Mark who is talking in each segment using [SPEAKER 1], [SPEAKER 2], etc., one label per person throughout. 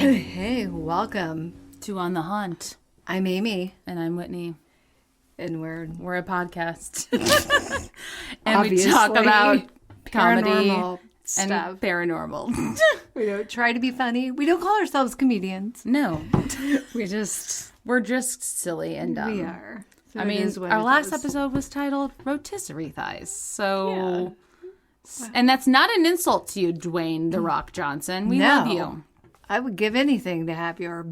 [SPEAKER 1] Hey, welcome
[SPEAKER 2] to On the Haunt.
[SPEAKER 1] I'm Amy.
[SPEAKER 2] And I'm Whitney.
[SPEAKER 1] And we're
[SPEAKER 2] a podcast. And
[SPEAKER 1] obviously
[SPEAKER 2] we talk about comedy
[SPEAKER 1] paranormal
[SPEAKER 2] and
[SPEAKER 1] stuff.
[SPEAKER 2] paranormal.
[SPEAKER 1] We don't try to be funny. We don't call ourselves comedians.
[SPEAKER 2] No.
[SPEAKER 1] We're just
[SPEAKER 2] silly and dumb.
[SPEAKER 1] we are. So
[SPEAKER 2] I
[SPEAKER 1] it
[SPEAKER 2] mean,
[SPEAKER 1] is what
[SPEAKER 2] our
[SPEAKER 1] it
[SPEAKER 2] last
[SPEAKER 1] is.
[SPEAKER 2] episode was titled Rotisserie Thighs. So, and that's not an insult to you, Dwayne The Rock Johnson. We love you.
[SPEAKER 1] I would give anything to have your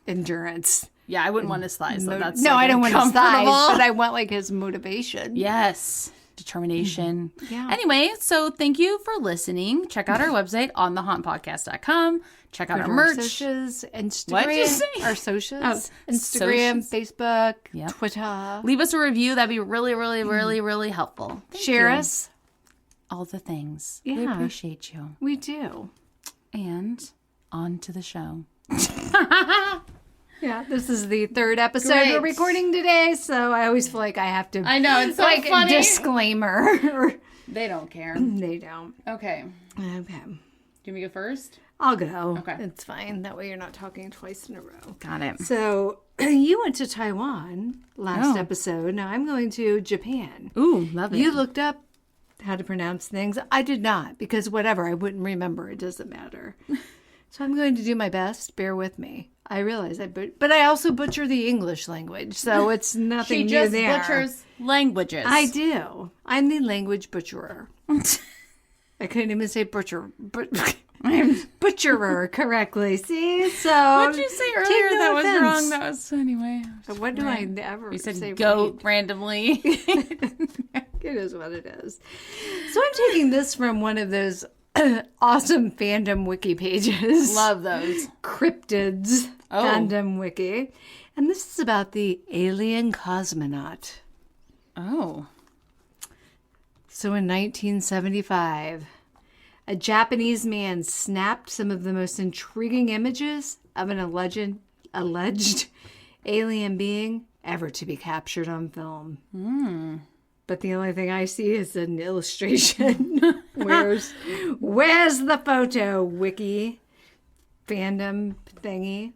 [SPEAKER 1] endurance.
[SPEAKER 2] Yeah, I wouldn't want his thighs. So that's
[SPEAKER 1] No,
[SPEAKER 2] like
[SPEAKER 1] I don't want his thighs,
[SPEAKER 2] uncomfortable.
[SPEAKER 1] but I want like his motivation.
[SPEAKER 2] Yes. Determination.
[SPEAKER 1] Yeah.
[SPEAKER 2] Anyway, so thank you for listening. Check out our website, onthehauntpodcast.com. Check out our
[SPEAKER 1] Our
[SPEAKER 2] merch.
[SPEAKER 1] socials, Instagram.
[SPEAKER 2] What'd you say?
[SPEAKER 1] Our socials.
[SPEAKER 2] Oh,
[SPEAKER 1] Instagram,
[SPEAKER 2] socials.
[SPEAKER 1] Facebook,
[SPEAKER 2] Yep.
[SPEAKER 1] Twitter.
[SPEAKER 2] Leave us a review. That'd be really, really, really, really helpful. Thank
[SPEAKER 1] Share
[SPEAKER 2] you.
[SPEAKER 1] us.
[SPEAKER 2] All the things. We
[SPEAKER 1] Yeah.
[SPEAKER 2] appreciate you.
[SPEAKER 1] We do.
[SPEAKER 2] And on to the show.
[SPEAKER 1] Yeah, this is the third episode we're
[SPEAKER 2] Great.
[SPEAKER 1] recording today, so I always feel like I have to.
[SPEAKER 2] I know, it's so
[SPEAKER 1] like
[SPEAKER 2] funny.
[SPEAKER 1] Disclaimer.
[SPEAKER 2] They don't care.
[SPEAKER 1] They don't.
[SPEAKER 2] Okay.
[SPEAKER 1] Okay,
[SPEAKER 2] Do you go first?
[SPEAKER 1] I'll go.
[SPEAKER 2] Okay.
[SPEAKER 1] It's fine. That way you're not talking twice in a row.
[SPEAKER 2] Got it.
[SPEAKER 1] So you went to Taiwan last
[SPEAKER 2] Oh.
[SPEAKER 1] episode. Now I'm going to Japan.
[SPEAKER 2] Ooh, love it.
[SPEAKER 1] You looked up how to pronounce things. I did not, because whatever, I wouldn't remember. It doesn't matter. So I'm going to do my best. Bear with me. I realize but I also butcher the English language, so it's nothing
[SPEAKER 2] She
[SPEAKER 1] new
[SPEAKER 2] just
[SPEAKER 1] there.
[SPEAKER 2] butchers languages.
[SPEAKER 1] I do. I'm the language butcherer. I couldn't even say butcherer correctly. See, so
[SPEAKER 2] What did you say earlier
[SPEAKER 1] take no
[SPEAKER 2] that was
[SPEAKER 1] offense.
[SPEAKER 2] wrong? That was anyway.
[SPEAKER 1] What do I ever
[SPEAKER 2] You said
[SPEAKER 1] say?
[SPEAKER 2] goat randomly.
[SPEAKER 1] Right? It is what it is. So I'm taking this from one of those awesome fandom wiki pages.
[SPEAKER 2] Love those.
[SPEAKER 1] Cryptids
[SPEAKER 2] Oh.
[SPEAKER 1] fandom wiki, and this is about the alien cosmonaut.
[SPEAKER 2] Oh.
[SPEAKER 1] So in 1975, a Japanese man snapped some of the most intriguing images of an alleged alien being ever to be captured on film. But the only thing I see is an illustration. Where's the photo, wiki fandom thingy?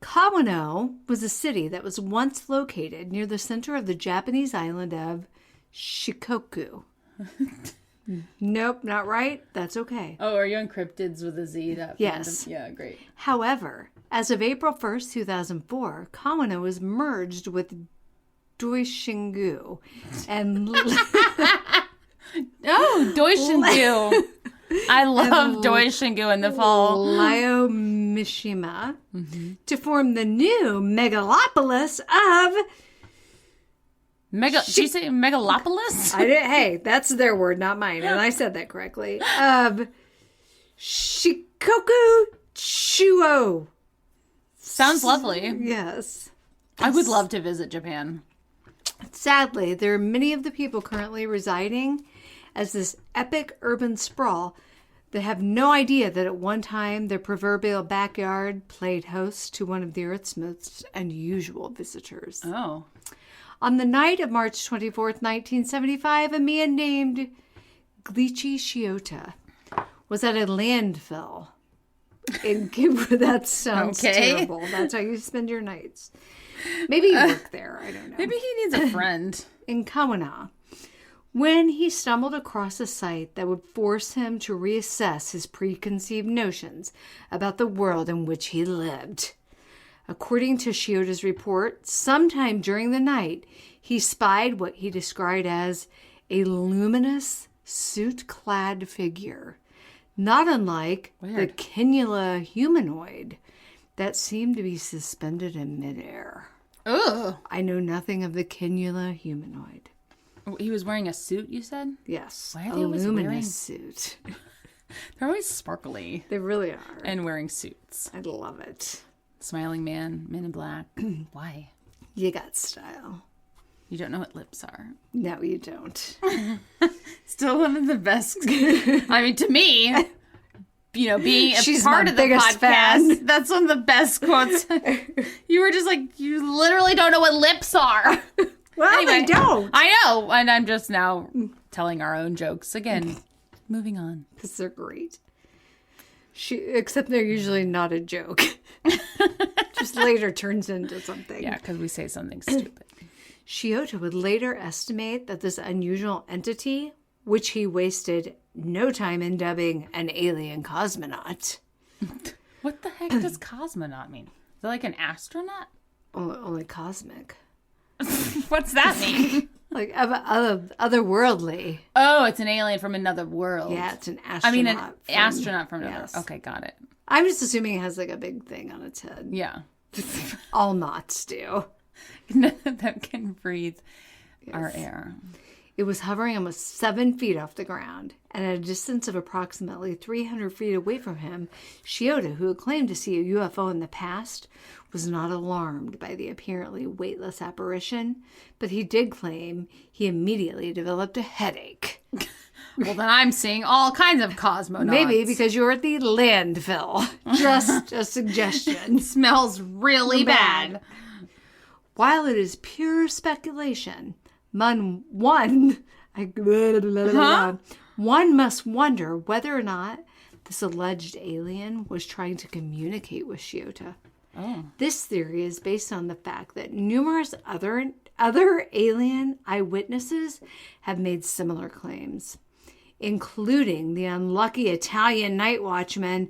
[SPEAKER 1] Kawano was a city that was once located near the center of the Japanese island of Shikoku. Nope, not right. That's okay.
[SPEAKER 2] Oh, are you on cryptids with a Z? That
[SPEAKER 1] Yes.
[SPEAKER 2] fandom? Yeah, great.
[SPEAKER 1] However, as of April 1st, 2004, Kawano was merged with Doishingu and
[SPEAKER 2] Oh, Doishingu. I love Doishingu in the fall.
[SPEAKER 1] Lyo Mishima to form the new megalopolis of...
[SPEAKER 2] Did you say megalopolis?
[SPEAKER 1] Hey, that's their word, not mine, and I said that correctly. Of Shikoku Chuo.
[SPEAKER 2] Sounds lovely.
[SPEAKER 1] Yes.
[SPEAKER 2] I would love to visit Japan.
[SPEAKER 1] Sadly, there are many of the people currently residing as this epic urban sprawl that have no idea that at one time their proverbial backyard played host to one of the Earth's most unusual visitors.
[SPEAKER 2] Oh.
[SPEAKER 1] On the night of March 24th, 1975, a man named Glichi Shiota was at a landfill. That sounds terrible. That's how you spend your nights. Maybe you work there. I don't know.
[SPEAKER 2] Maybe he needs a friend.
[SPEAKER 1] In Kawana, when he stumbled across a site that would force him to reassess his preconceived notions about the world in which he lived. According to Shioda's report, sometime during the night, he spied what he described as a luminous, suit-clad figure, not unlike the Kinnula humanoid that seemed to be suspended in midair.
[SPEAKER 2] Ugh.
[SPEAKER 1] I know nothing of the Kinnula humanoid.
[SPEAKER 2] He was wearing a suit, you said?
[SPEAKER 1] Yes,
[SPEAKER 2] Why are
[SPEAKER 1] a
[SPEAKER 2] they always wearing-
[SPEAKER 1] luminous suit.
[SPEAKER 2] They're always sparkly
[SPEAKER 1] They really are.
[SPEAKER 2] and wearing suits.
[SPEAKER 1] I love it.
[SPEAKER 2] Smiling man, men in black. Why?
[SPEAKER 1] You got style.
[SPEAKER 2] You don't know what lips are.
[SPEAKER 1] No, you don't.
[SPEAKER 2] Still one of the best. I mean, to me, you know, being a
[SPEAKER 1] She's
[SPEAKER 2] part
[SPEAKER 1] my
[SPEAKER 2] of the
[SPEAKER 1] biggest
[SPEAKER 2] podcast,
[SPEAKER 1] fan.
[SPEAKER 2] that's one of the best quotes. You were just like, you literally don't know what lips are.
[SPEAKER 1] Well,
[SPEAKER 2] Anyway,
[SPEAKER 1] they don't.
[SPEAKER 2] I know. And I'm just now telling our own jokes. Again, moving on.
[SPEAKER 1] Because they're great. Except they're usually not a joke. Just later turns into something.
[SPEAKER 2] Yeah, because we say something stupid.
[SPEAKER 1] Shiota would later estimate that this unusual entity, which he wasted no time in dubbing an alien cosmonaut.
[SPEAKER 2] What the heck does cosmonaut mean? Is it like an astronaut?
[SPEAKER 1] Only cosmic.
[SPEAKER 2] What's that mean?
[SPEAKER 1] Like otherworldly.
[SPEAKER 2] Oh, it's an alien from another world.
[SPEAKER 1] Yeah, it's an astronaut.
[SPEAKER 2] I mean, an astronaut from another.
[SPEAKER 1] Yes.
[SPEAKER 2] Okay, got it.
[SPEAKER 1] I'm just assuming it has like a big thing on its head.
[SPEAKER 2] Yeah.
[SPEAKER 1] All knots do.
[SPEAKER 2] That can breathe our air.
[SPEAKER 1] It was hovering almost 7 feet off the ground, and at a distance of approximately 300 feet away from him, Shiota, who had claimed to see a UFO in the past, was not alarmed by the apparently weightless apparition, but he did claim he immediately developed a headache.
[SPEAKER 2] Well, then I'm seeing all kinds of cosmonauts.
[SPEAKER 1] Maybe because you're at the landfill. Just a suggestion.
[SPEAKER 2] Smells really bad.
[SPEAKER 1] While it is pure speculation, one must wonder whether or not this alleged alien was trying to communicate with Shiota.
[SPEAKER 2] Oh.
[SPEAKER 1] This theory is based on the fact that numerous other alien eyewitnesses have made similar claims, including the unlucky Italian night watchman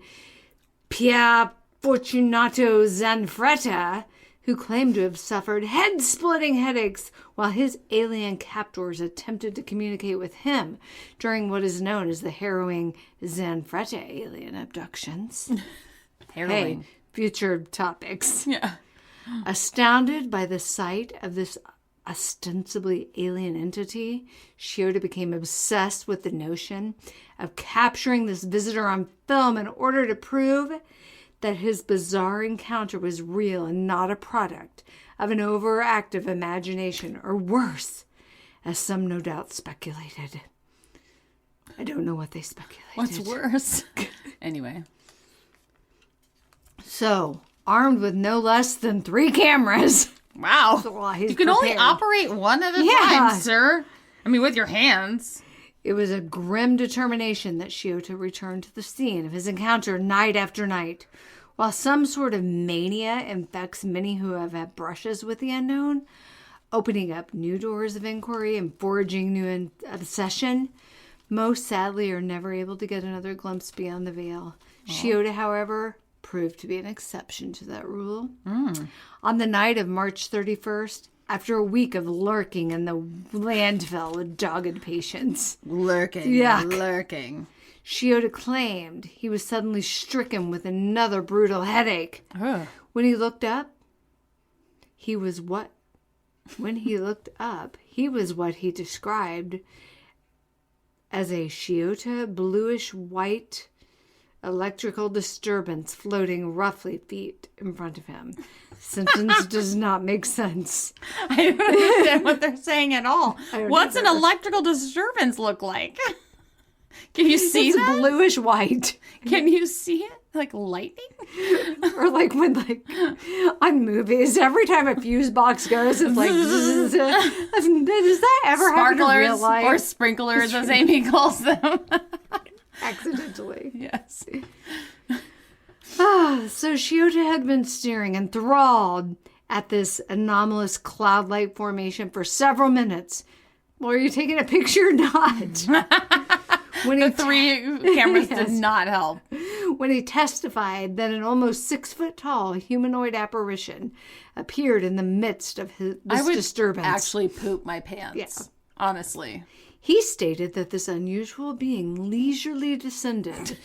[SPEAKER 1] Pier Fortunato Zanfretta, who claimed to have suffered head-splitting headaches while his alien captors attempted to communicate with him during what is known as the harrowing Zanfretta alien abductions.
[SPEAKER 2] Harrowing.
[SPEAKER 1] Hey, future topics.
[SPEAKER 2] Yeah.
[SPEAKER 1] Astounded by the sight of this ostensibly alien entity, Shiota became obsessed with the notion of capturing this visitor on film in order to prove that his bizarre encounter was real and not a product of an overactive imagination, or worse, as some no doubt speculated. I don't know what they speculated.
[SPEAKER 2] What's worse? Anyway.
[SPEAKER 1] So, armed with no less than 3 cameras.
[SPEAKER 2] Wow. You can only operate one at a time, sir. I mean, with your hands.
[SPEAKER 1] It was a grim determination that Shiota returned to the scene of his encounter night after night. While some sort of mania infects many who have had brushes with the unknown, opening up new doors of inquiry and forging new obsession, most sadly are never able to get another glimpse beyond the veil. Shiota, however, proved to be an exception to that rule. On the night of March 31st, after a week of lurking in the landfill with dogged patience.
[SPEAKER 2] Lurking.
[SPEAKER 1] Shiota claimed he was suddenly stricken with another brutal headache. When he looked up, he was what he described as a Shiota bluish-white electrical disturbance floating roughly feet in front of him. Sentence does not make sense.
[SPEAKER 2] I don't understand what they're saying at all. What's an electrical disturbance look like? Can you see
[SPEAKER 1] it's
[SPEAKER 2] that?
[SPEAKER 1] Bluish white.
[SPEAKER 2] Can you see it? Like lightning?
[SPEAKER 1] Or like when on movies, every time a fuse box goes, it's like, does that ever happen in real life?
[SPEAKER 2] Or sprinklers, as Amy calls them.
[SPEAKER 1] Accidentally.
[SPEAKER 2] Yes.
[SPEAKER 1] So Shiota had been staring enthralled at this anomalous cloud-like formation for several minutes. Well, are you taking a picture or not?
[SPEAKER 2] The 3 cameras did not help.
[SPEAKER 1] When he testified that an almost 6-foot-tall humanoid apparition appeared in the midst of this disturbance.
[SPEAKER 2] I would actually poop my pants. Yeah. Honestly.
[SPEAKER 1] He stated that this unusual being leisurely descended.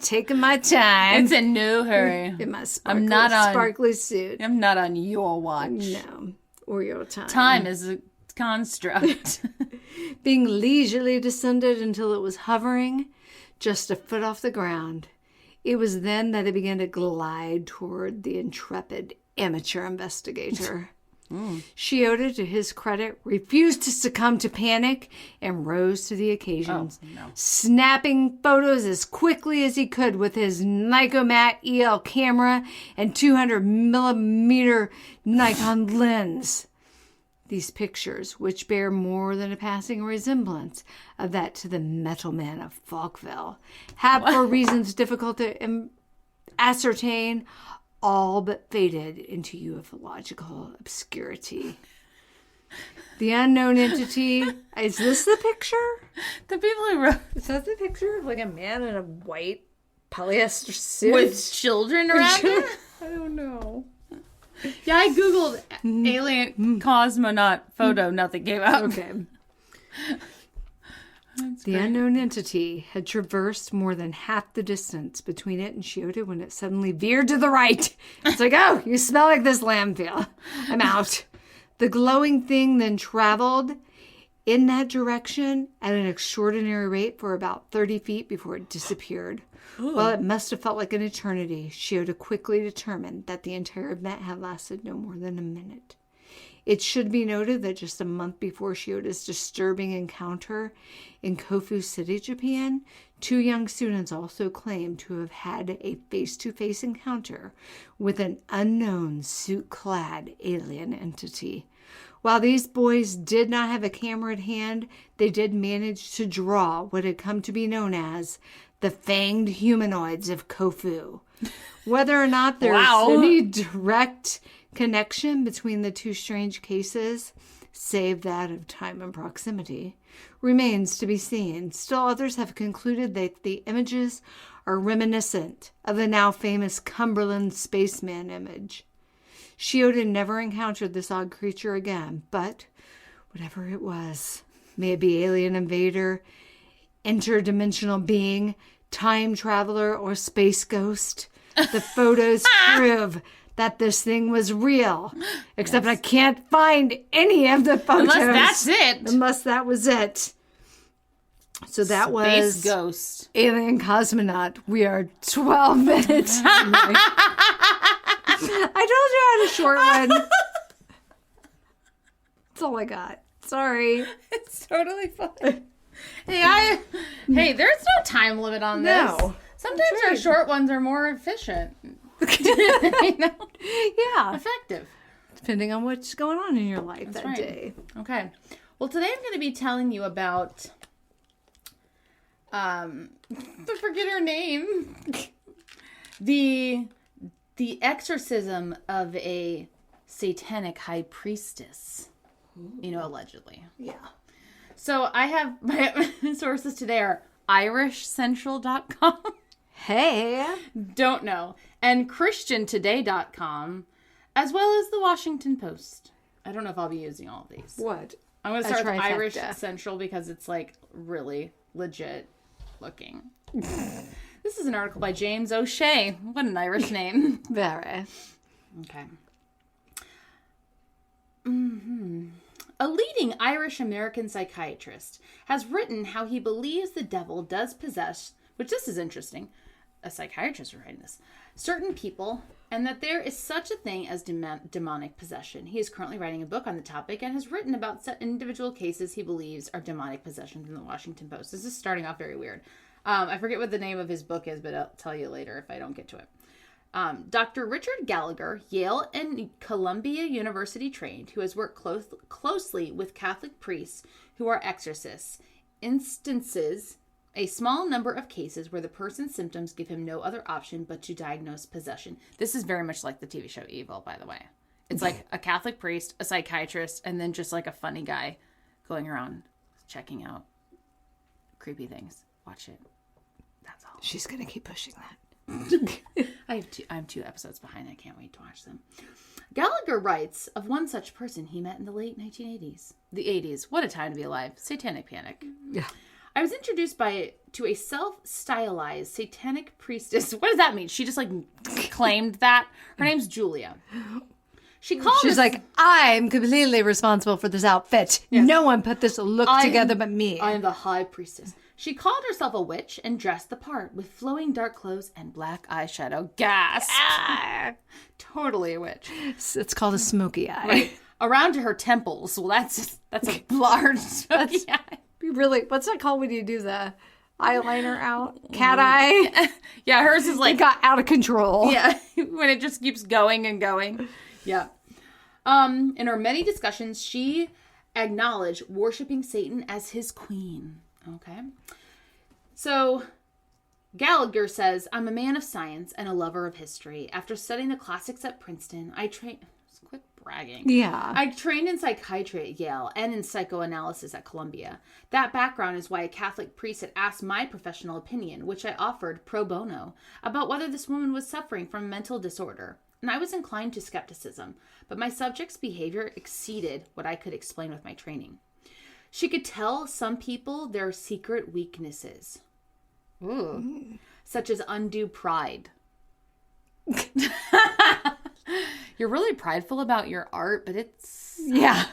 [SPEAKER 1] Taking my time.
[SPEAKER 2] It's in no hurry.
[SPEAKER 1] In my sparkly suit.
[SPEAKER 2] I'm not on your watch.
[SPEAKER 1] No. Or your time.
[SPEAKER 2] Time is a construct.
[SPEAKER 1] Being leisurely descended until it was hovering just a foot off the ground. It was then that it began to glide toward the intrepid amateur investigator. Shiota, to his credit, refused to succumb to panic and rose to the occasion, snapping photos as quickly as he could with his Nicomat EL camera and 200mm Nikon lens. These pictures, which bear more than a passing resemblance of that to the Metal Man of Falkville, have, for reasons difficult to ascertain, all but faded into ufological obscurity. The unknown entity, is this the picture?
[SPEAKER 2] The people who wrote...
[SPEAKER 1] Is that the picture of like a man in a white polyester suit?
[SPEAKER 2] With children around him?
[SPEAKER 1] I don't know.
[SPEAKER 2] Yeah, I Googled alien cosmonaut photo. Nothing came up.
[SPEAKER 1] Okay. The unknown entity had traversed more than half the distance between it and Shiota when it suddenly veered to the right. It's like, oh, you smell like this landfill. I'm out. The glowing thing then traveled in that direction at an extraordinary rate for about 30 feet before it disappeared. Ooh. While it must have felt like an eternity, Shiota quickly determined that the entire event had lasted no more than a minute. It should be noted that just a month before Shiota's disturbing encounter in Kofu City, Japan, 2 young students also claimed to have had a face-to-face encounter with an unknown suit-clad alien entity. While these boys did not have a camera at hand, they did manage to draw what had come to be known as the fanged humanoids of Kofu. Whether or not there's any direct connection between the 2 strange cases, save that of time and proximity, remains to be seen. Still, others have concluded that the images are reminiscent of the now famous Cumberland spaceman image. Shiota never encountered this odd creature again, but whatever it was, may it be alien invader, interdimensional being, time traveler, or space ghost, the photos prove that this thing was real. Except I can't find any of the photos.
[SPEAKER 2] Unless that's it.
[SPEAKER 1] Unless that was it. So that was
[SPEAKER 2] Space Ghost.
[SPEAKER 1] Alien Cosmonaut. We are 12 minutes. I told you I had a short one. That's all I got. Sorry.
[SPEAKER 2] It's totally fine. Hey, there's no time limit on this.
[SPEAKER 1] No.
[SPEAKER 2] Sometimes our short ones are more efficient.
[SPEAKER 1] Yeah.
[SPEAKER 2] Effective.
[SPEAKER 1] Depending on what's going on in your life
[SPEAKER 2] That's
[SPEAKER 1] that
[SPEAKER 2] right.
[SPEAKER 1] day.
[SPEAKER 2] Okay. Well, today I'm going to be telling you about, I forget her name. The exorcism of a satanic high priestess. Ooh. Allegedly. Yeah. So I have my sources today are irishcentral.com.
[SPEAKER 1] Hey.
[SPEAKER 2] Don't know. And christiantoday.com, as well as the Washington Post. I don't know if I'll be using all of these.
[SPEAKER 1] What?
[SPEAKER 2] I'm going to start with Irish Central because it's like really legit looking. This is an article by James O'Shea. What an Irish name.
[SPEAKER 1] Very.
[SPEAKER 2] Okay. A leading Irish-American psychiatrist has written how he believes the devil does possess, which this is interesting, a psychiatrist writing this, certain people, and that there is such a thing as demonic possession. He is currently writing a book on the topic and has written about individual cases he believes are demonic possessions in the Washington Post. This is starting off very weird. I forget what the name of his book is, but I'll tell you later if I don't get to it. Dr. Richard Gallagher, Yale and Columbia University trained, who has worked closely with Catholic priests who are exorcists, instances a small number of cases where the person's symptoms give him no other option but to diagnose possession. This is very much like the TV show Evil, by the way. It's like a Catholic priest, a psychiatrist, and then just like a funny guy going around checking out creepy things. Watch it. That's all.
[SPEAKER 1] She's going to keep pushing that.
[SPEAKER 2] I'm 2 episodes behind. I can't wait to watch them. Gallagher writes of one such person he met in the late 1980s. The 80s. What a time to be alive. Satanic panic. Yeah. I was introduced to a self-stylized satanic priestess. What does that mean? She just claimed that? Her name's Julia. She's
[SPEAKER 1] like, I'm completely responsible for this outfit. Yes. No one put this look together but me.
[SPEAKER 2] I am the high priestess. She called herself a witch and dressed the part with flowing dark clothes and black eyeshadow. Gasp. Totally a witch.
[SPEAKER 1] It's called a smoky eye.
[SPEAKER 2] Right. Around to her temples. Well, that's a large smoky eye.
[SPEAKER 1] Really, what's that called when you do the eyeliner out? Cat eye?
[SPEAKER 2] Yeah, hers is
[SPEAKER 1] it got out of control.
[SPEAKER 2] Yeah, when it just keeps going and going. Yeah. In our many discussions, she acknowledged worshiping Satan as his queen. Okay. So Gallagher says, I'm a man of science and a lover of history. After studying the classics at Princeton, quit bragging.
[SPEAKER 1] Yeah.
[SPEAKER 2] I trained in psychiatry at Yale and in psychoanalysis at Columbia. That background is why a Catholic priest had asked my professional opinion, which I offered pro bono, about whether this woman was suffering from mental disorder. And I was inclined to skepticism, but my subject's behavior exceeded what I could explain with my training. She could tell some people their secret weaknesses. Ooh. Such as undue pride. You're really prideful about your art, but it's...
[SPEAKER 1] Yeah.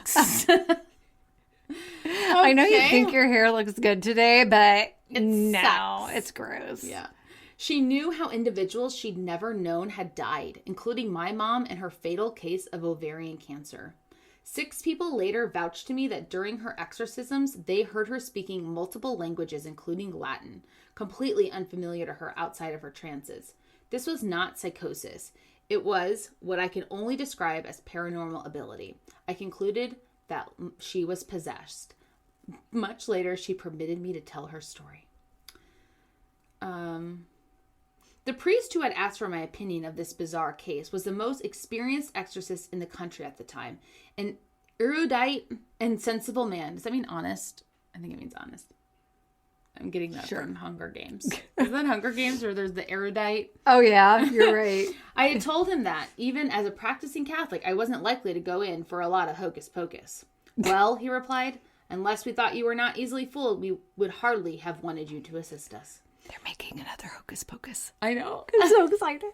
[SPEAKER 1] I know you think your hair looks good today, but no, it's gross.
[SPEAKER 2] Yeah. She knew how individuals she'd never known had died, including my mom and her fatal case of ovarian cancer. 6 people later vouched to me that during her exorcisms, they heard her speaking multiple languages, including Latin, completely unfamiliar to her outside of her trances. This was not psychosis. It was what I can only describe as paranormal ability. I concluded that she was possessed. Much later, she permitted me to tell her story. The priest who had asked for my opinion of this bizarre case was the most experienced exorcist in the country at the time. An erudite and sensible man. Does that mean honest? I think it means honest. I'm getting that from Hunger Games. Is that Hunger Games or there's the erudite?
[SPEAKER 1] Oh, yeah, you're right.
[SPEAKER 2] I had told him that, even as a practicing Catholic, I wasn't likely to go in for a lot of hocus pocus. Well, he replied, unless we thought you were not easily fooled, we would hardly have wanted you to assist us.
[SPEAKER 1] They're making another hocus pocus.
[SPEAKER 2] I know.
[SPEAKER 1] I'm so excited.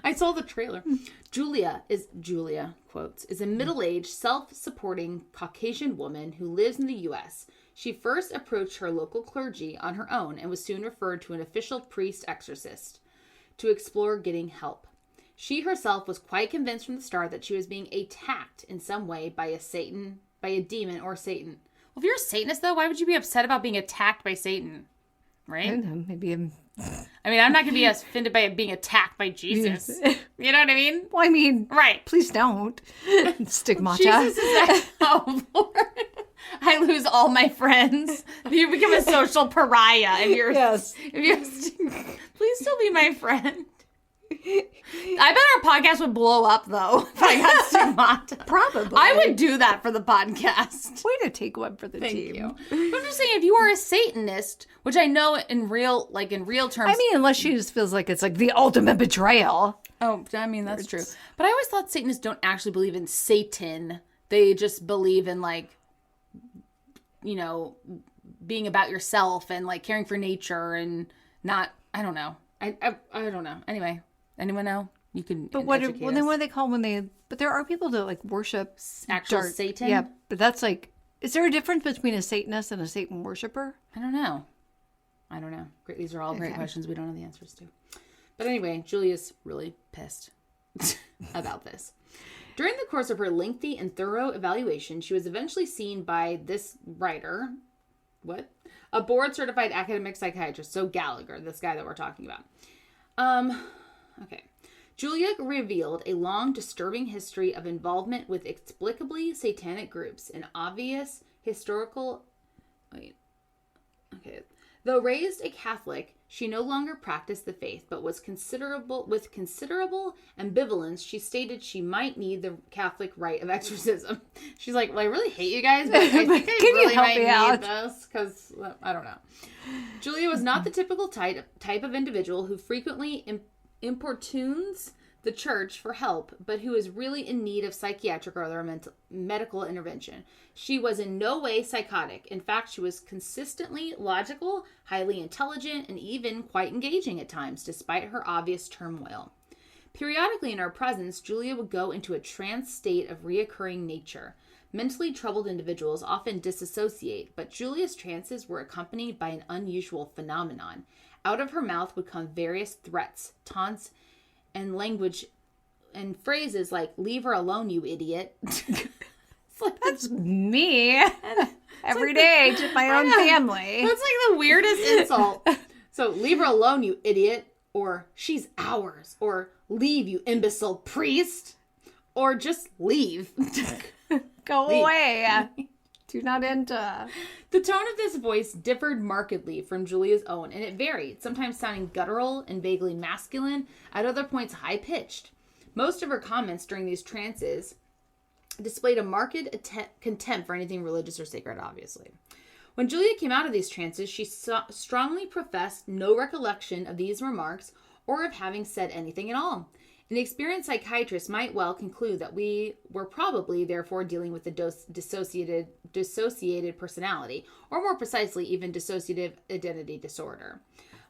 [SPEAKER 2] I saw the trailer. Julia, quotes, is a middle-aged, self-supporting Caucasian woman who lives in the U.S. She first approached her local clergy on her own and was soon referred to an official priest exorcist to explore getting help. She herself was quite convinced from the start that she was being attacked in some way by a demon or Satan. Well, if you're a Satanist, though, why would you be upset about being attacked by Satan? Right?
[SPEAKER 1] I don't know, maybe I'm
[SPEAKER 2] not going to be as offended by being attacked by Jesus. You know what I mean?
[SPEAKER 1] Well, I mean,
[SPEAKER 2] right.
[SPEAKER 1] Please don't. Stigmata.
[SPEAKER 2] Jesus is oh, Lord. I lose all my friends. You become a social pariah. Please still be my friend. I bet our podcast would blow up, though, if I got stigmata.
[SPEAKER 1] Probably.
[SPEAKER 2] I would do that for the podcast.
[SPEAKER 1] Way to take one for the team.
[SPEAKER 2] Thank you. I'm just saying, if you are a Satanist, which I know in real terms.
[SPEAKER 1] I mean, unless she just feels like it's like the ultimate betrayal.
[SPEAKER 2] Oh, I mean, that's true. But I always thought Satanists don't actually believe in Satan. They just believe in, like, you know, being about yourself and, like, caring for nature and not, I don't know. I don't know. Anyway. Anyone know? You can.
[SPEAKER 1] But what do they call when they? But there are people that like worship
[SPEAKER 2] actual Satan.
[SPEAKER 1] Yeah, but that's like. Is there a difference between a Satanist and a Satan worshiper?
[SPEAKER 2] I don't know. Great. These are all great questions we don't know the answers to. But anyway, Julia's really pissed about this. During the course of her lengthy and thorough evaluation, she was eventually seen by this writer. What? A board-certified academic psychiatrist. So Gallagher, this guy that we're talking about. Okay. Julia revealed a long, disturbing history of involvement with inexplicably satanic groups and obvious historical... Though raised a Catholic, she no longer practiced the faith, but with considerable ambivalence, she stated she might need the Catholic rite of exorcism. She's like, well, I really hate you guys, but I think I really might need this, because, I don't know. Julia was not the typical type of individual who frequently importunes the church for help, but who is really in need of psychiatric or other medical intervention. She was in no way psychotic. In fact, she was consistently logical, highly intelligent, and even quite engaging at times, despite her obvious turmoil. Periodically in her presence, Julia would go into a trance state of reoccurring nature. Mentally troubled individuals often disassociate, but Julia's trances were accompanied by an unusual phenomenon. Out of her mouth would come various threats, taunts, and language and phrases like, leave her alone, you idiot.
[SPEAKER 1] That's me every day to my own family.
[SPEAKER 2] That's like the weirdest insult. So, leave her alone, you idiot, or she's ours, or leave, you imbecile priest, or just leave.
[SPEAKER 1] Go away. Do not enter.
[SPEAKER 2] The tone of this voice differed markedly from Julia's own, and it varied, sometimes sounding guttural and vaguely masculine, at other points high-pitched. Most of her comments during these trances displayed a marked contempt for anything religious or sacred, obviously. When Julia came out of these trances, she strongly professed no recollection of these remarks or of having said anything at all. An experienced psychiatrist might well conclude that we were probably, therefore, dealing with the dissociated personality, or more precisely, even dissociative identity disorder.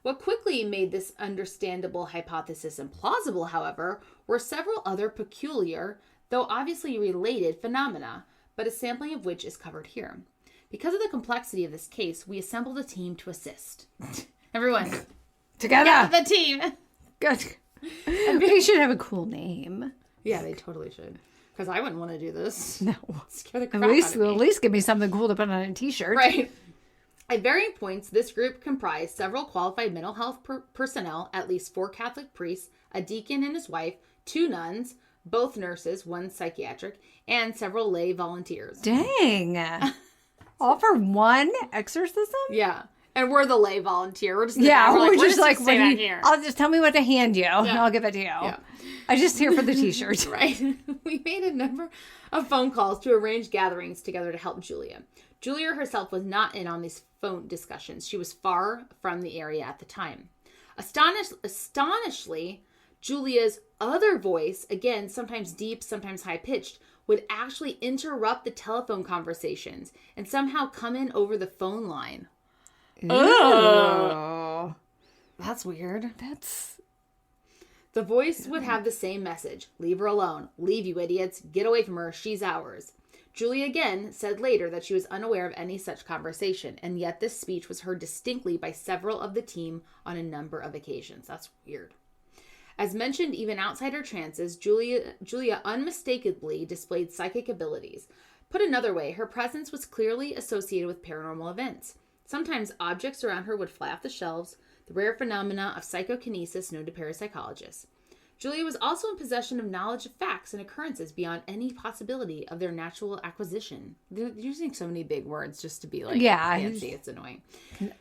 [SPEAKER 2] What quickly made this understandable hypothesis implausible, however, were several other peculiar, though obviously related, phenomena, but a sampling of which is covered here. Because of the complexity of this case, we assembled a team to assist. Everyone,
[SPEAKER 1] together!
[SPEAKER 2] Yeah, the team!
[SPEAKER 1] Good. They should have a cool name.
[SPEAKER 2] Yeah, they totally should. Because I wouldn't want to do this.
[SPEAKER 1] No.
[SPEAKER 2] Scare the crap out of me.
[SPEAKER 1] At least give me something cool to put on a t-shirt.
[SPEAKER 2] Right. At varying points, this group comprised several qualified mental health personnel, at least 4 Catholic priests, a deacon and his wife, 2 nuns, both nurses, 1 psychiatric, and several lay volunteers.
[SPEAKER 1] Dang. All for one exorcism?
[SPEAKER 2] Yeah. And we're the lay volunteer. We're just
[SPEAKER 1] we're just like,
[SPEAKER 2] here.
[SPEAKER 1] I'll just tell me what to hand you, and I'll give it to you.
[SPEAKER 2] Yeah.
[SPEAKER 1] I'm just here for the t-shirt.
[SPEAKER 2] Right. We made a number of phone calls to arrange gatherings together to help Julia. Julia herself was not in on these phone discussions. She was far from the area at the time. Astonishingly, Julia's other voice, again, sometimes deep, sometimes high-pitched, would actually interrupt the telephone conversations and somehow come in over the phone line. Oh, that's weird. The voice would have the same message. Leave her alone. Leave, you idiots. Get away from her. She's ours. Julia again said later that she was unaware of any such conversation, and yet this speech was heard distinctly by several of the team on a number of occasions. That's weird. As mentioned, even outside her trances, Julia unmistakably displayed psychic abilities. Put another way, her presence was clearly associated with paranormal events. Sometimes objects around her would fly off the shelves, the rare phenomena of psychokinesis known to parapsychologists. Julia was also in possession of knowledge of facts and occurrences beyond any possibility of their natural acquisition. They're using so many big words just to be like fancy. It's annoying.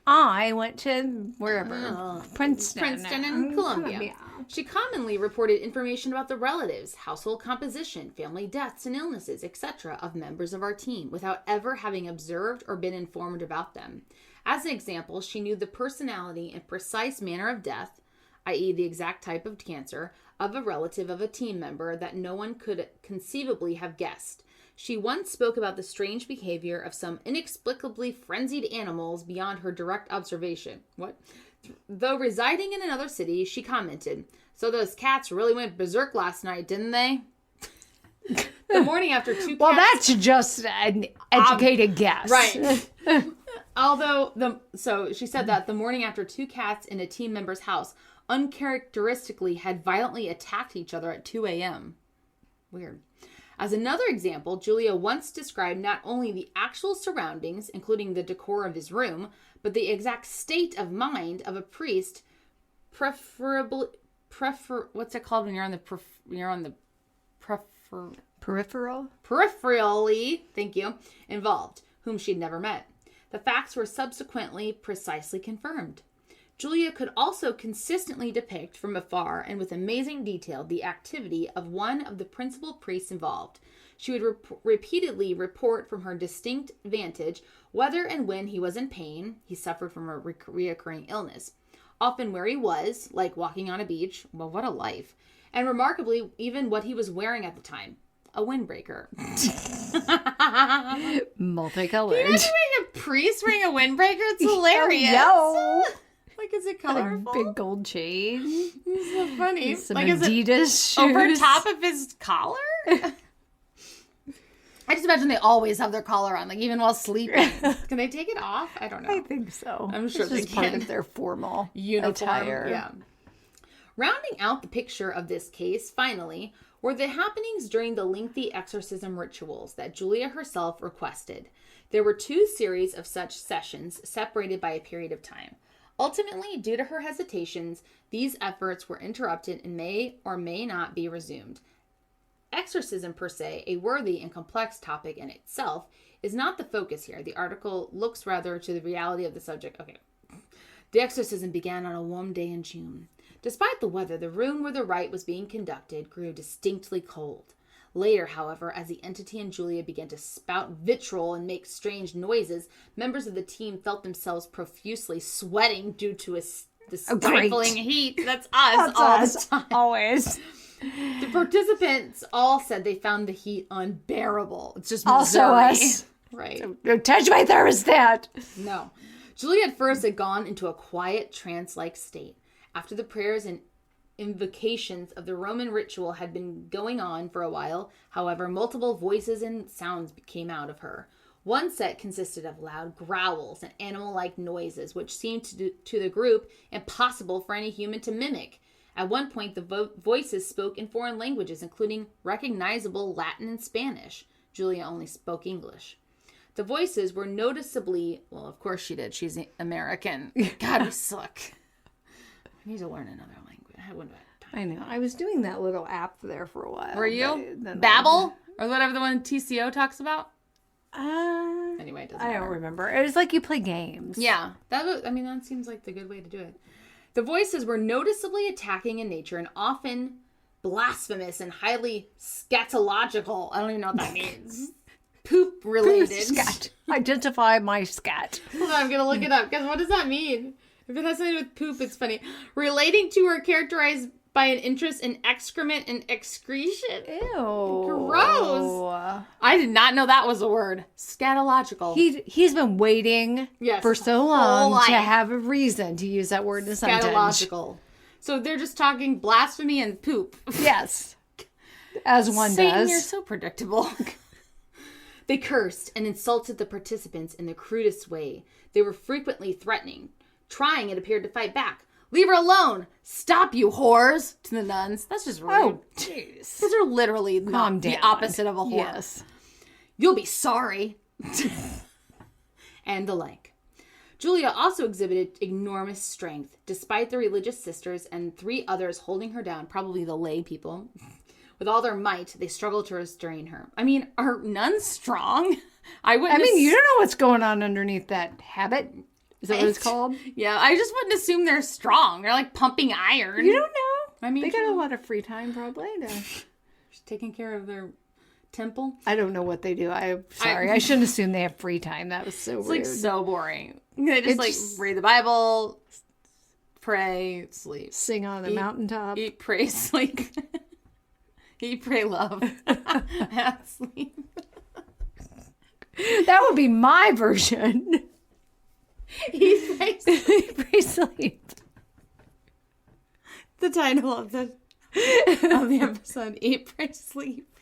[SPEAKER 1] I went to wherever. Princeton
[SPEAKER 2] and Columbia. She commonly reported information about the relatives, household composition, family deaths and illnesses, etc. of members of our team without ever having observed or been informed about them. As an example, she knew the personality and precise manner of death, i.e. the exact type of cancer, of a relative of a team member that no one could conceivably have guessed. She once spoke about the strange behavior of some inexplicably frenzied animals beyond her direct observation. What? Though residing in another city, she commented, "So those cats really went berserk last night, didn't they?" The morning after 2 cats...
[SPEAKER 1] Well, that's just an educated guess.
[SPEAKER 2] Right. So she said that the morning after 2 cats in a team member's house uncharacteristically had violently attacked each other at 2 a.m. Weird. As another example, Julia once described not only the actual surroundings, including the decor of his room, but the exact state of mind of a priest, peripherally, thank you, involved, whom she'd never met. The facts were subsequently precisely confirmed. Julia could also consistently depict from afar and with amazing detail the activity of one of the principal priests involved. She would repeatedly report from her distinct vantage whether and when he was in pain, he suffered from a reoccurring illness, often where he was, like walking on a beach, well, what a life, and remarkably, even what he was wearing at the time, a windbreaker.
[SPEAKER 1] Multicolored.
[SPEAKER 2] Can you imagine a priest wearing a windbreaker? It's hilarious.
[SPEAKER 1] No.
[SPEAKER 2] Like, is it colorful?
[SPEAKER 1] A big gold chain.
[SPEAKER 2] It's so funny.
[SPEAKER 1] Some
[SPEAKER 2] like,
[SPEAKER 1] Adidas
[SPEAKER 2] is
[SPEAKER 1] shoes.
[SPEAKER 2] Over top of his collar? I just imagine they always have their collar on, like even while sleeping. Can they take it off? I don't know.
[SPEAKER 1] I think so.
[SPEAKER 2] I'm sure
[SPEAKER 1] it's
[SPEAKER 2] they
[SPEAKER 1] just
[SPEAKER 2] can.
[SPEAKER 1] part of their formal
[SPEAKER 2] uniform
[SPEAKER 1] attire.
[SPEAKER 2] Yeah. Rounding out the picture of this case, finally, were the happenings during the lengthy exorcism rituals that Julia herself requested. There were 2 series of such sessions separated by a period of time. Ultimately, due to her hesitations, these efforts were interrupted and may or may not be resumed. exorcism per se, a worthy and complex topic in itself, is not the focus here. The article looks rather to the reality of the subject. Okay. The exorcism began on a warm day in June. Despite the weather, the room where the rite was being conducted grew distinctly cold. Later, however, as the entity and Julia began to spout vitriol and make strange noises, members of the team felt themselves profusely sweating due to the stifling heat. That's us all the time.
[SPEAKER 1] Always.
[SPEAKER 2] The participants all said they found the heat unbearable. It's just
[SPEAKER 1] also
[SPEAKER 2] Missouri.
[SPEAKER 1] Us.
[SPEAKER 2] Right.
[SPEAKER 1] Don't touch my thermostat.
[SPEAKER 2] No. Julia at first had gone into a quiet trance-like state. After the prayers and invocations of the Roman ritual had been going on for a while, however, multiple voices and sounds came out of her. One set consisted of loud growls and animal-like noises, which seemed to the group impossible for any human to mimic. At one point, the voices spoke in foreign languages, including recognizable Latin and Spanish. Julia only spoke English. The voices were noticeably... Well, of course she did. She's American. God, we suck. I need to learn another language. I wouldn't have time.
[SPEAKER 1] I know. I was doing that little app there for a while.
[SPEAKER 2] Were you? Babbel? Or whatever the one TCO talks about? Anyway, it doesn't matter.
[SPEAKER 1] I don't remember. It was like you play games.
[SPEAKER 2] Yeah. That seems like the good way to do it. The voices were noticeably attacking in nature and often blasphemous and highly scatological. I don't even know what that means. Poop related.
[SPEAKER 1] Scat. Identify my scat.
[SPEAKER 2] Hold on, I'm going to look it up. Because what does that mean? If it has something to do with poop, it's funny. Relating to or characterized by an interest in excrement and excretion.
[SPEAKER 1] Ew.
[SPEAKER 2] Gross. I did not know that was a word. Scatological.
[SPEAKER 1] He's been waiting for so long to have a reason to use that word in a sentence.
[SPEAKER 2] Scatological. So they're just talking blasphemy and poop.
[SPEAKER 1] Yes. As one
[SPEAKER 2] Satan,
[SPEAKER 1] does.
[SPEAKER 2] You're so predictable. They cursed and insulted the participants in the crudest way. They were frequently threatening. Trying, it appeared, to fight back. Leave her alone. Stop, you whores. To the nuns. That's just rude.
[SPEAKER 1] Oh, jeez.
[SPEAKER 2] Those are literally the opposite of a whore.
[SPEAKER 1] Yes.
[SPEAKER 2] You'll be sorry. And the like. Julia also exhibited enormous strength, despite the religious sisters and 3 others holding her down, probably the lay people. With all their might, they struggled to restrain her. I mean, are nuns strong?
[SPEAKER 1] You don't know what's going on underneath that habit. Is that what it's called?
[SPEAKER 2] Yeah, I just wouldn't assume they're strong. They're like pumping iron.
[SPEAKER 1] You don't know.
[SPEAKER 2] I mean,
[SPEAKER 1] they got a lot of free time probably.
[SPEAKER 2] Taking care of their temple.
[SPEAKER 1] I don't know what they do. I'm sorry. I shouldn't assume they have free time. That was so rude.
[SPEAKER 2] It's like so boring. They just read the Bible, pray, sleep.
[SPEAKER 1] Sing on the mountaintop.
[SPEAKER 2] Eat, pray, sleep. Eat, pray, love. And sleep.
[SPEAKER 1] That would be my version.
[SPEAKER 2] Eat, pray, sleep.
[SPEAKER 1] Eat, pray, sleep.
[SPEAKER 2] The title of the episode, Eat, Pray, Sleep.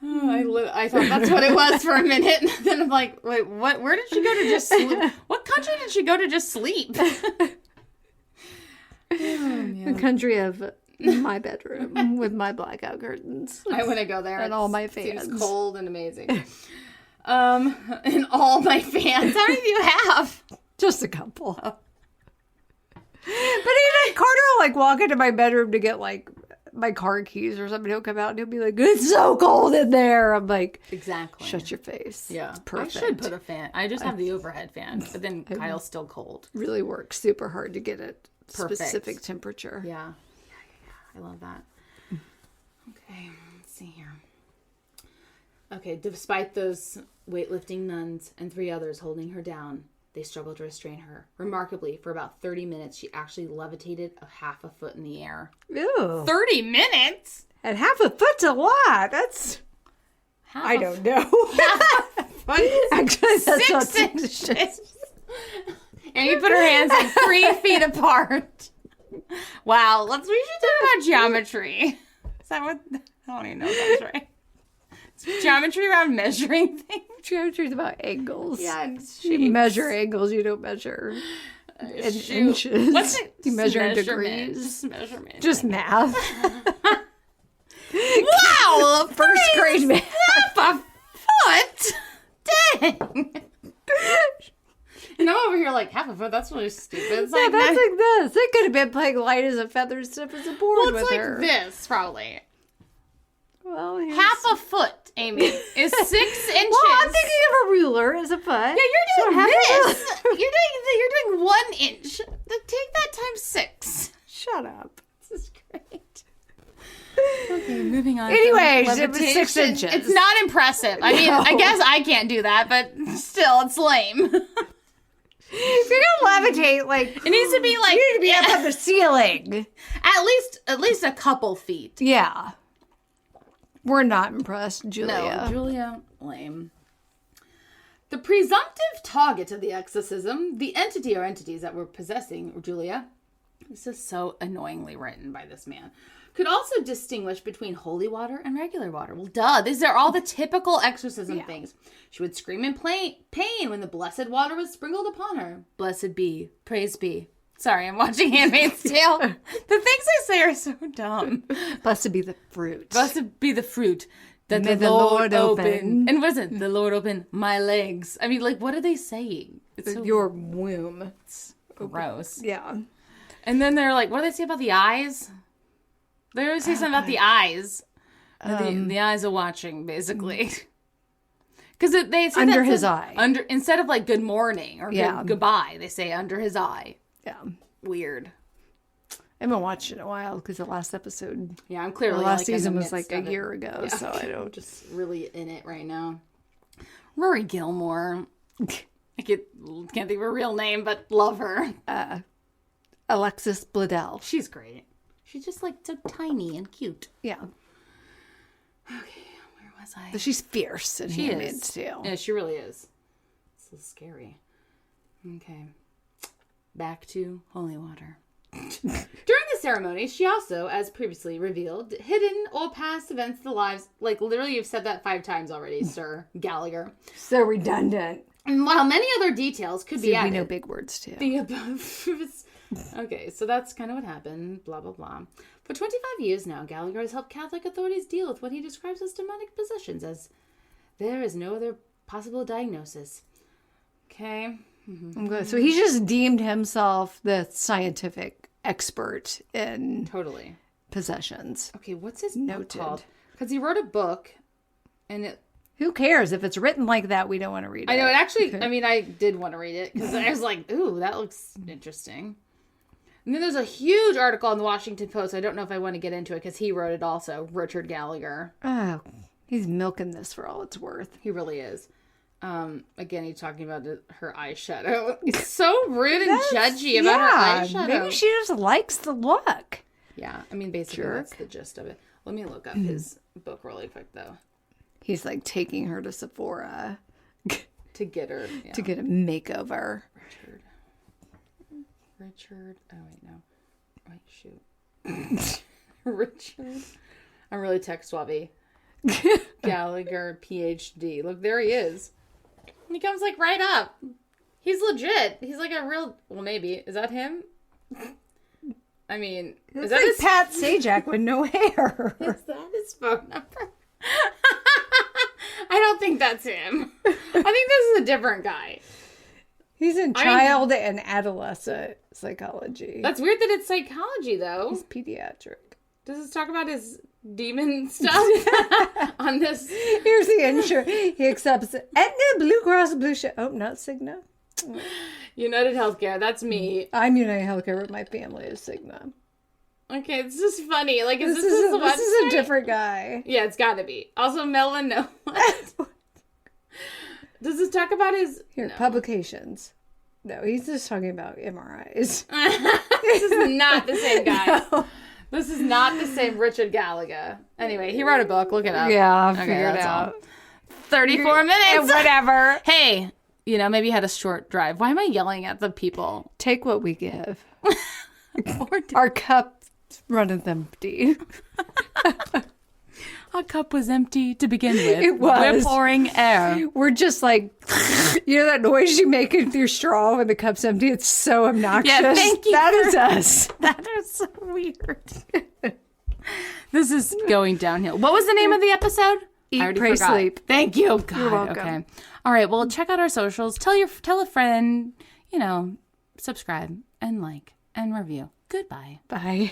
[SPEAKER 2] Oh, I thought that's what it was for a minute. And then I'm like, wait, what? Where did she go to just sleep? What country did she go to just sleep?
[SPEAKER 1] The country of my bedroom with my blackout curtains.
[SPEAKER 2] I want to go there.
[SPEAKER 1] And all my fans.
[SPEAKER 2] Seems cold and amazing. And all my fans. How many do you have?
[SPEAKER 1] Just a couple. Oh. But even Carter will like walk into my bedroom to get like my car keys or something. He'll come out and he'll be like, "It's so cold in there." I'm like,
[SPEAKER 2] exactly.
[SPEAKER 1] Shut your face.
[SPEAKER 2] Yeah,
[SPEAKER 1] it's perfect.
[SPEAKER 2] I should put a fan. I just have the overhead fan, but then Kyle's still cold.
[SPEAKER 1] Really works super hard to get it specific temperature.
[SPEAKER 2] Yeah. I love that. Okay, let's see here. Okay, despite those weightlifting nuns and 3 others holding her down, they struggled to restrain her. Remarkably, for about 30 minutes, she actually levitated a half a foot in the air.
[SPEAKER 1] Ew.
[SPEAKER 2] 30 minutes?
[SPEAKER 1] And half a foot's a lot. That's... I don't know. Actually, that's
[SPEAKER 2] 6 inches. And you put her hands like 3 feet apart. Wow, we should talk about geometry. Is that what? I don't even know if that's right. It's geometry around measuring things.
[SPEAKER 1] Geometry is about angles.
[SPEAKER 2] Yeah,
[SPEAKER 1] you measure angles. You don't measure in inches.
[SPEAKER 2] What's it?
[SPEAKER 1] You measure in degrees.
[SPEAKER 2] Just measurement.
[SPEAKER 1] Just math.
[SPEAKER 2] Wow,
[SPEAKER 1] first grade math.
[SPEAKER 2] Half a foot. Dang. And I'm over here like, half a foot, that's really stupid. It's
[SPEAKER 1] like that's like this. It could have been playing light as a feather, stiff as a board with her.
[SPEAKER 2] Well, it's like this, probably.
[SPEAKER 1] Well,
[SPEAKER 2] Half a foot, Amy, is 6 inches.
[SPEAKER 1] Well, I'm thinking of a ruler as a foot.
[SPEAKER 2] Yeah, you're doing this. You're doing 1 inch. Take that times 6.
[SPEAKER 1] Shut up.
[SPEAKER 2] This is great. Okay, moving on.
[SPEAKER 1] Anyways, it was 6 inches.
[SPEAKER 2] It's not impressive. I mean, I guess I can't do that, but still, it's lame.
[SPEAKER 1] If you're gonna levitate, like
[SPEAKER 2] it needs to be like
[SPEAKER 1] you need to be up on the ceiling.
[SPEAKER 2] At least a couple feet.
[SPEAKER 1] Yeah. We're not impressed, Julia.
[SPEAKER 2] No, Julia, lame. The presumptive target of the exorcism, the entity or entities that were possessing Julia, this is so annoyingly written by this man, could also distinguish between holy water and regular water. Well, duh, these are all the typical exorcism things. She would scream in pain when the blessed water was sprinkled upon her. Blessed be, praise be. Sorry, I'm watching Handmaid's Tale. The things I say are so dumb.
[SPEAKER 1] Blessed be the fruit.
[SPEAKER 2] Blessed be the fruit that
[SPEAKER 1] May
[SPEAKER 2] the Lord open. And what is it? The Lord open my legs. I mean, like, what are they saying? It's so
[SPEAKER 1] your womb. It's
[SPEAKER 2] gross.
[SPEAKER 1] Yeah.
[SPEAKER 2] And then they're like, what do they say about the eyes? They always say something about the eyes. The eyes are watching, basically. Because they say
[SPEAKER 1] under his eye.
[SPEAKER 2] Instead of like good morning or goodbye, they say under his eye.
[SPEAKER 1] Yeah.
[SPEAKER 2] Weird.
[SPEAKER 1] I haven't watched it in a while because the last episode.
[SPEAKER 2] Yeah, I'm clearly
[SPEAKER 1] the last
[SPEAKER 2] like
[SPEAKER 1] season was like a year ago, so I don't.
[SPEAKER 2] Just really in it right now. Rory Gilmore. I can't think of her real name, but love her.
[SPEAKER 1] Alexis Bledel.
[SPEAKER 2] She's great. She's just like so tiny and cute.
[SPEAKER 1] Yeah.
[SPEAKER 2] Okay, where was I?
[SPEAKER 1] But she's fierce and
[SPEAKER 2] she
[SPEAKER 1] Handmaid's
[SPEAKER 2] is.
[SPEAKER 1] Tale.
[SPEAKER 2] Yeah, she really is. This is scary. Okay. Back to holy water. During the ceremony, she also, as previously revealed, hidden all past events of the lives. Like, literally, you've said that 5 times already, Sir Gallagher.
[SPEAKER 1] So redundant.
[SPEAKER 2] And while many other details could be added.
[SPEAKER 1] We know big words, too.
[SPEAKER 2] The above. Okay, so that's kind of what happened. Blah, blah, blah. For 25 years now, Gallagher has helped Catholic authorities deal with what he describes as demonic possessions, as there is no other possible diagnosis. Okay.
[SPEAKER 1] Mm-hmm. Okay, so he just deemed himself the scientific expert in possessions.
[SPEAKER 2] Okay, what's his book called? Because he wrote a book, and it...
[SPEAKER 1] Who cares? If it's written like that, we don't want to read it.
[SPEAKER 2] I know, it actually... Okay. I mean, I did want to read it, because I was like, ooh, that looks interesting. And then there's a huge article on the Washington Post. I don't know if I want to get into it, because he wrote it also. Richard Gallagher.
[SPEAKER 1] Oh, he's milking this for all it's worth.
[SPEAKER 2] He really is. Again, he's talking about her eyeshadow. It's so rude and judgy about her eyeshadow.
[SPEAKER 1] Maybe she just likes the look.
[SPEAKER 2] Yeah, I mean, basically that's the gist of it. Let me look up his book really quick, though.
[SPEAKER 1] He's like taking her to Sephora
[SPEAKER 2] to get her
[SPEAKER 1] to get a makeover.
[SPEAKER 2] Richard. Oh wait, no. Wait, shoot. Richard. I'm really tech swabby. Gallagher, PhD. Look, there he is. He comes like right up. He's legit. He's like a real. Well, maybe is that him? I mean, is that
[SPEAKER 1] like
[SPEAKER 2] his...
[SPEAKER 1] Pat Sajak with no hair?
[SPEAKER 2] Is that his phone number? I don't think that's him. I think this is a different guy.
[SPEAKER 1] He's in child and adolescent psychology.
[SPEAKER 2] That's weird that it's psychology, though.
[SPEAKER 1] He's pediatric.
[SPEAKER 2] Does this talk about his demon stuff on this?
[SPEAKER 1] Here's the insurance. He accepts Aetna, Blue Cross Blue Shield. Oh, not Cigna.
[SPEAKER 2] United Healthcare. That's me.
[SPEAKER 1] I'm United Healthcare, but my family is Cigna.
[SPEAKER 2] Okay, it's just funny. Like,
[SPEAKER 1] this is a different guy.
[SPEAKER 2] Yeah, it's got to be. Also, melanoma. Does this talk about his...
[SPEAKER 1] publications. No, he's just talking about MRIs.
[SPEAKER 2] This is not the same guy. No. This is not the same Richard Gallagher. Anyway, he wrote a book. Look it up.
[SPEAKER 1] Yeah, I'll figure it out.
[SPEAKER 2] 34 minutes.
[SPEAKER 1] Whatever.
[SPEAKER 2] Hey, maybe you had a short drive. Why am I yelling at the people?
[SPEAKER 1] Take what we give. Our cup runneth empty.
[SPEAKER 2] Our cup was empty to begin with.
[SPEAKER 1] It was.
[SPEAKER 2] We're pouring air.
[SPEAKER 1] We're just like, that noise you make with your straw when the cup's empty? It's so obnoxious.
[SPEAKER 2] Yeah, thank you.
[SPEAKER 1] That is us.
[SPEAKER 2] That is so weird. This is going downhill. What was the name of the episode?
[SPEAKER 1] Eat, Pray, Sleep.
[SPEAKER 2] Thank you. God,
[SPEAKER 1] you're welcome.
[SPEAKER 2] Okay. All right. Well, check out our socials. Tell a friend, subscribe and like and review. Goodbye.
[SPEAKER 1] Bye.